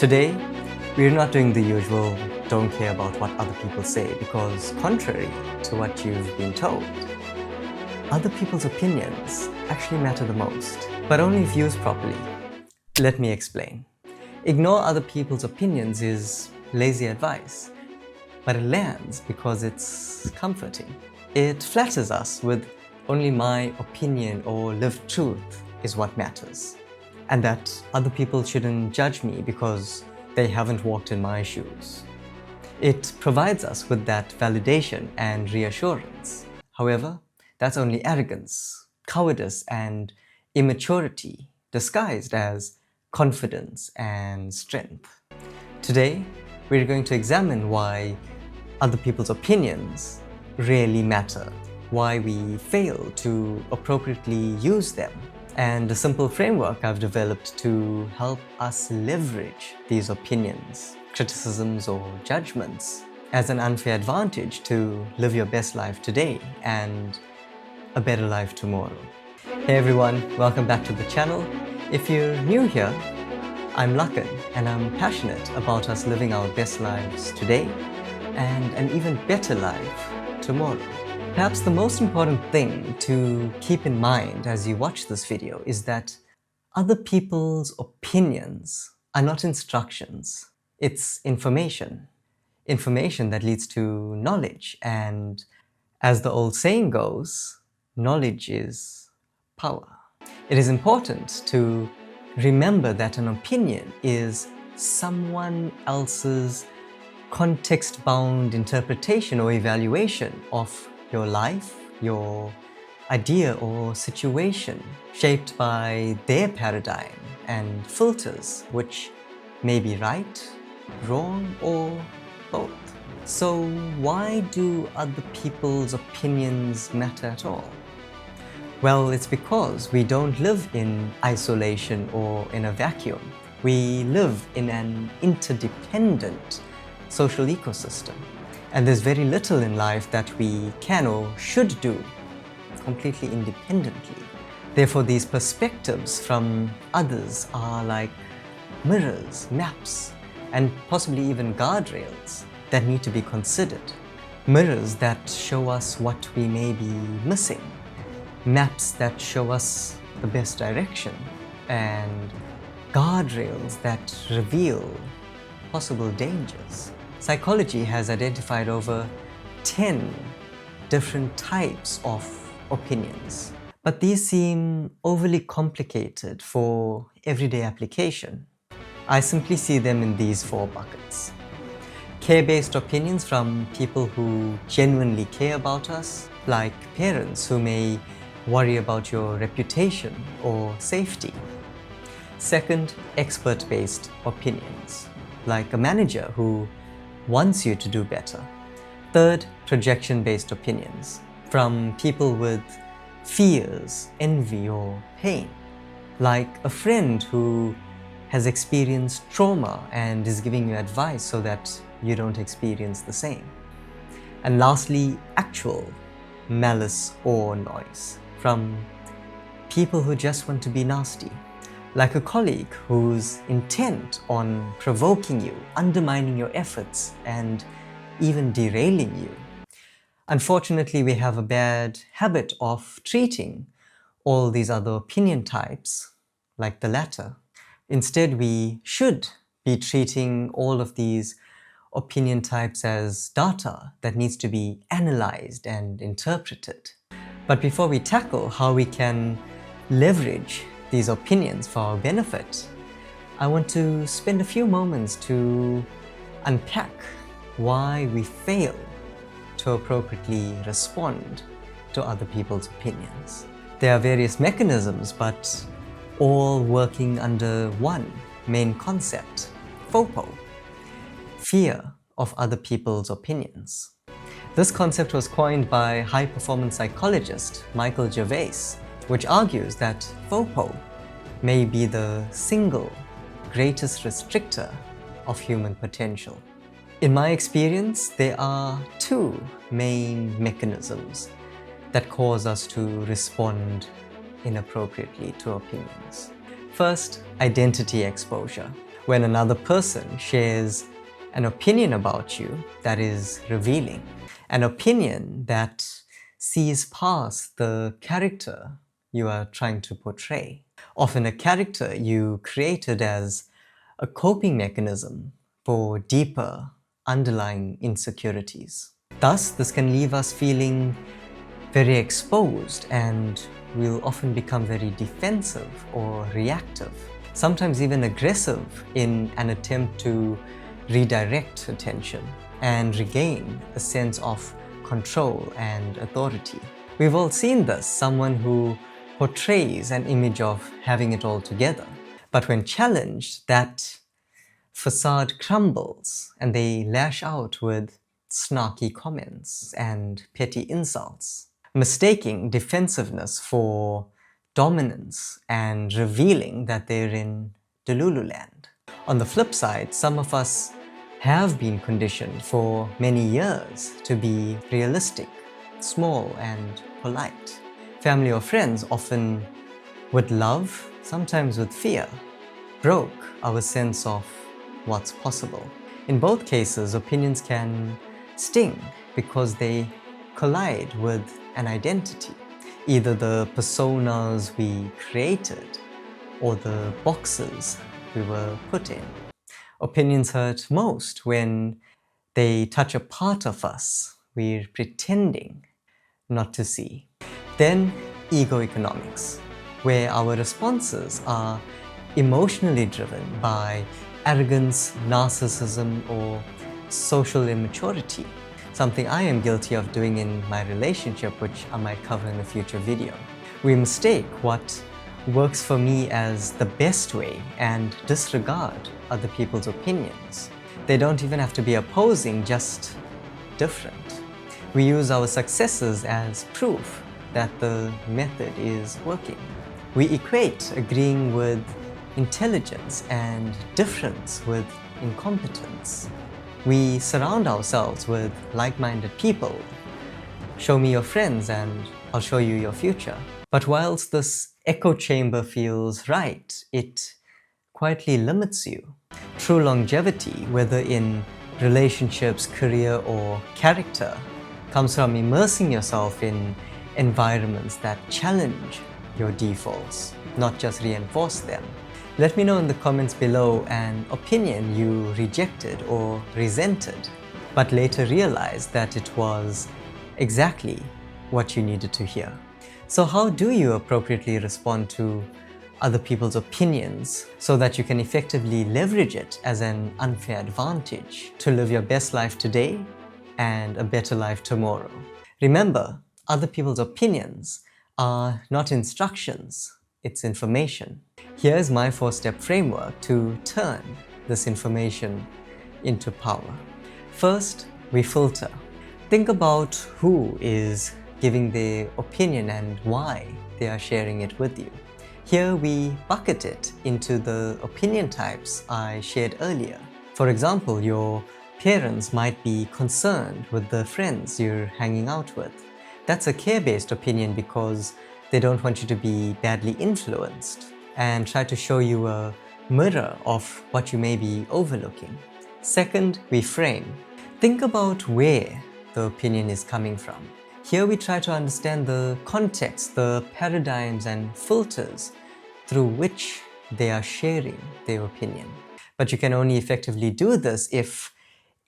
Today, we're not doing the usual don't care about what other people say, because contrary to what you've been told, other people's opinions actually matter the most, but only if used properly. Let me explain. Ignore other people's opinions is lazy advice, but it lands because it's comforting. It flatters us with only my opinion or lived truth is what matters, and that other people shouldn't judge me because they haven't walked in my shoes. It provides us with that validation and reassurance. However, that's only arrogance, cowardice, and immaturity disguised as confidence and strength. Today, we're going to examine why other people's opinions really matter, why we fail to appropriately use them, and a simple framework I've developed to help us leverage these opinions, criticisms, or judgments as an unfair advantage to live your best life today and a better life tomorrow. Hey everyone, welcome back to the channel. If you're new here, I'm Lakan and I'm passionate about us living our best lives today and an even better life tomorrow. Perhaps the most important thing to keep in mind as you watch this video is that other people's opinions are not instructions. It's information. Information that leads to knowledge, and as the old saying goes, knowledge is power. It is important to remember that an opinion is someone else's context-bound interpretation or evaluation of your life, your idea or situation, shaped by their paradigm and filters, which may be right, wrong, or both. So why do other people's opinions matter at all? Well, it's because we don't live in isolation or in a vacuum. We live in an interdependent social ecosystem. And there's very little in life that we can or should do completely independently. Therefore, these perspectives from others are like mirrors, maps, and possibly even guardrails that need to be considered. Mirrors that show us what we may be missing, maps that show us the best direction, and guardrails that reveal possible dangers. Psychology has identified over 10 different types of opinions, but these seem overly complicated for everyday application. I simply see them in these 4 buckets. Care-based opinions from people who genuinely care about us, like parents who may worry about your reputation or safety. Second, expert-based opinions, like a manager who wants you to do better. Third, projection-based opinions from people with fears, envy, or pain, like a friend who has experienced trauma and is giving you advice so that you don't experience the same. And lastly, actual malice or noise from people who just want to be nasty, like a colleague who's intent on provoking you, undermining your efforts, and even derailing you. Unfortunately, we have a bad habit of treating all these other opinion types like the latter. Instead, we should be treating all of these opinion types as data that needs to be analyzed and interpreted. But before we tackle how we can leverage these opinions for our benefit, I want to spend a few moments to unpack why we fail to appropriately respond to other people's opinions. There are various mechanisms, but all working under one main concept: FOPO, fear of other people's opinions. This concept was coined by high-performance psychologist Michael Gervais, which argues that FOPO may be the single greatest restrictor of human potential. In my experience, there are 2 main mechanisms that cause us to respond inappropriately to opinions. First, identity exposure. when another person shares an opinion about you that is revealing, an opinion that sees past the character you are trying to portray, often a character you created as a coping mechanism for deeper underlying insecurities. Thus, this can leave us feeling very exposed, and we'll often become very defensive or reactive, sometimes even aggressive in an attempt to redirect attention and regain a sense of control and authority. We've all seen this, someone who portrays an image of having it all together, but when challenged, that facade crumbles and they lash out with snarky comments and petty insults, mistaking defensiveness for dominance and revealing that they're in Delulu land. On the flip side, some of us have been conditioned for many years to be realistic, small and polite. Family or friends, often with love, sometimes with fear, broke our sense of what's possible. In both cases, opinions can sting because they collide with an identity, either the personas we created or the boxes we were put in. Opinions hurt most when they touch a part of us we're pretending not to see. Then, ego economics, where our responses are emotionally driven by arrogance, narcissism, or social immaturity, something I am guilty of doing in my relationship, which I might cover in a future video. We mistake what works for me as the best way and disregard other people's opinions. They don't even have to be opposing, just different. We use our successes as proof that the method is working. We equate agreeing with intelligence and difference with incompetence. We surround ourselves with like-minded people. Show me your friends and I'll show you your future. But whilst this echo chamber feels right, it quietly limits you. True longevity, whether in relationships, career, or character, comes from immersing yourself in environments that challenge your defaults, not just reinforce them. Let me know in the comments below an opinion you rejected or resented, but later realized that it was exactly what you needed to hear. So how do you appropriately respond to other people's opinions so that you can effectively leverage it as an unfair advantage to live your best life today and a better life tomorrow? Remember, other people's opinions are not instructions, it's information. Here's my 4-step framework to turn this information into power. First, we filter. Think about who is giving their opinion and why they are sharing it with you. Here we bucket it into the opinion types I shared earlier. For example, your parents might be concerned with the friends you're hanging out with. That's a care-based opinion because they don't want you to be badly influenced and try to show you a mirror of what you may be overlooking. Second, we frame. Think about where the opinion is coming from. Here we try to understand the context, the paradigms and filters through which they are sharing their opinion. But you can only effectively do this if,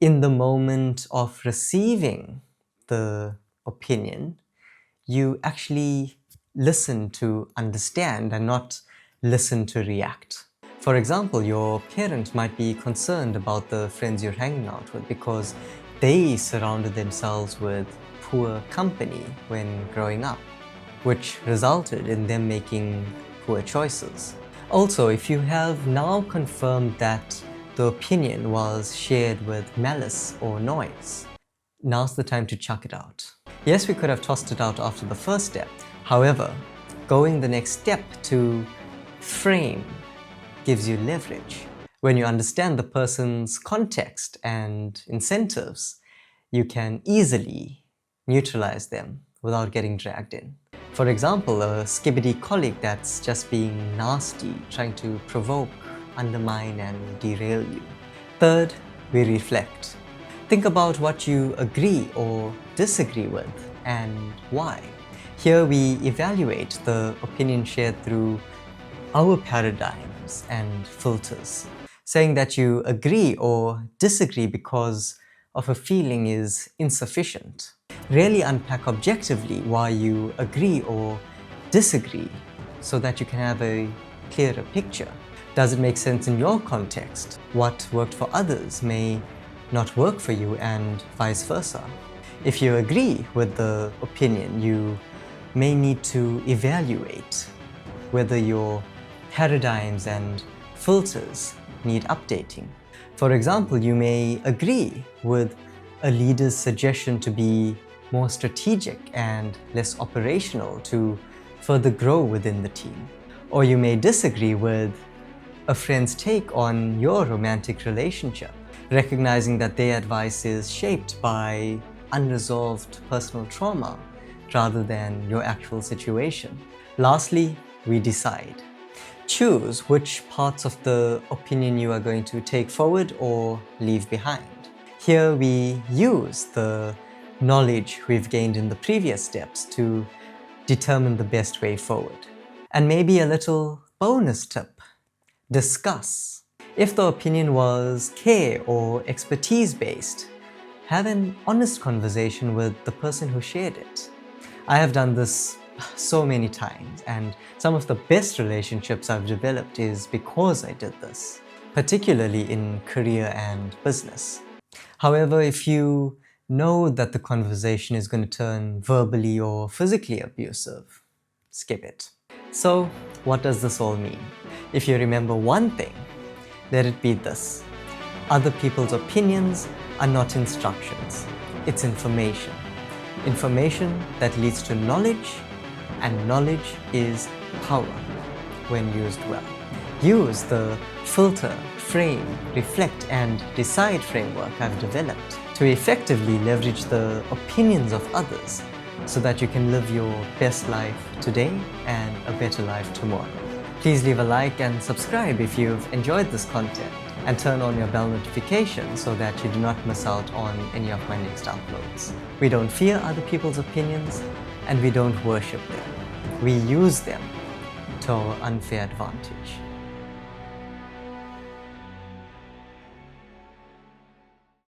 in the moment of receiving the opinion, you actually listen to understand and not listen to react. For example, your parent might be concerned about the friends you're hanging out with because they surrounded themselves with poor company when growing up, which resulted in them making poor choices. Also, if you have now confirmed that the opinion was shared with malice or noise, now's the time to chuck it out. Yes, we could have tossed it out after the first step. However, going the next step to frame gives you leverage. When you understand the person's context and incentives, you can easily neutralize them without getting dragged in. For example, a skibbity colleague that's just being nasty, trying to provoke undermine and derail you. Third, we reflect. Think about what you agree or disagree with and why. Here we evaluate the opinion shared through our paradigms and filters. Saying that you agree or disagree because of a feeling is insufficient. Really unpack objectively why you agree or disagree so that you can have a clearer picture. Does it make sense in your context? What worked for others may not work for you and vice versa. If you agree with the opinion, you may need to evaluate whether your paradigms and filters need updating. For example, you may agree with a leader's suggestion to be more strategic and less operational to further grow within the team. Or you may disagree with a friend's take on your romantic relationship, recognizing that their advice is shaped by unresolved personal trauma rather than your actual situation. Lastly, we decide. Choose which parts of the opinion you are going to take forward or leave behind. Here we use the knowledge we've gained in the previous steps to determine the best way forward. And maybe a little bonus tip: discuss. If the opinion was care or expertise based, have an honest conversation with the person who shared it. I have done this so many times, and some of the best relationships I've developed is because I did this, particularly in career and business. However, if you know that the conversation is going to turn verbally or physically abusive, skip it. So, what does this all mean? If you remember one thing, let it be this: other people's opinions are not instructions, it's information. Information that leads to knowledge, and knowledge is power when used well. Use the filter, frame, reflect, and decide framework I've developed to effectively leverage the opinions of others so that you can live your best life today and a better life tomorrow. Please leave a like and subscribe if you've enjoyed this content, and turn on your bell notification so that you do not miss out on any of my next uploads. We don't fear other people's opinions, and we don't worship them. We use them to our unfair advantage.